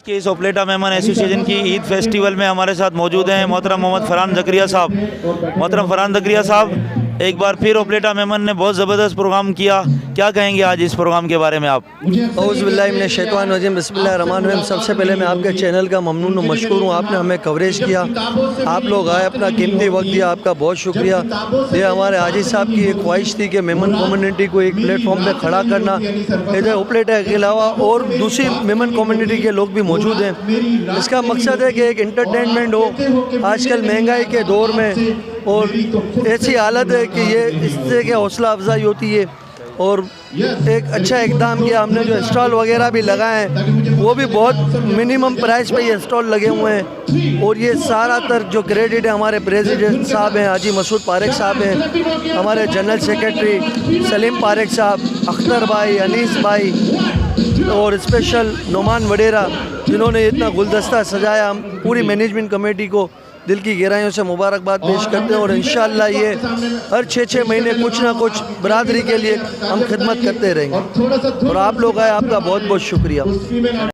کہ اس اوپلیٹا میمن ایسوسیشن کی عید فیسٹیول میں ہمارے ساتھ موجود ہیں محترم محمد فرحان زکریا صاحب۔ محترم فرحان زکریا صاحب، ایک بار پھر اوپلیٹا میمن نے بہت زبردست پروگرام کیا، کیا کہیں گے آج اس پروگرام کے بارے میں آپ؟ اعوذ باللہ من الشیطان الرجیم، بسم اللہ الرحمن الرحیم۔ سب سے پہلے میں آپ کے چینل کا ممنون و مشکور ہوں، آپ نے ہمیں کوریج کیا، آپ لوگ آئے، اپنا قیمتی وقت دیا، آپ کا بہت شکریہ۔ یہ ہمارے حاجی صاحب کی ایک خواہش تھی کہ میمن کمیونٹی کو ایک پلیٹ فارم پہ کھڑا کرنا۔ ادھر اوپلیٹا کے علاوہ اور دوسری میمن کمیونٹی کے لوگ بھی موجود ہیں۔ اس کا مقصد ہے کہ ایک انٹرٹینمنٹ ہو آج کل مہنگائی کے دور میں، اور ایسی حالت ہے کہ یہ اس سے کہ حوصلہ افزائی ہوتی ہے، اور ایک اچھا اقدام کیا ہم نے۔ جو اسٹال وغیرہ بھی لگائے ہیں وہ بھی بہت منیمم پرائز پہ یہ اسٹال لگے ہوئے ہیں، اور یہ سارا تر جو کریڈٹ ہے ہمارے پریزیڈنٹ صاحب ہیں حاجی مسعود پاریک صاحب ہیں، ہمارے جنرل سیکرٹری سلیم پاریک صاحب، اختر بھائی، انیس بھائی، اور اسپیشل نعمان وڈیرا، جنہوں نے اتنا گلدستہ سجایا۔ ہم پوری مینجمنٹ کمیٹی کو دل کی گہرائیوں سے مبارکباد پیش کرتے ہیں، اور انشاءاللہ یہ ہر 6 مہینے کچھ نہ کچھ برادری کے لیے ہم خدمت کرتے رہیں گے، اور آپ لوگ آئے، آپ کا بہت بہت شکریہ۔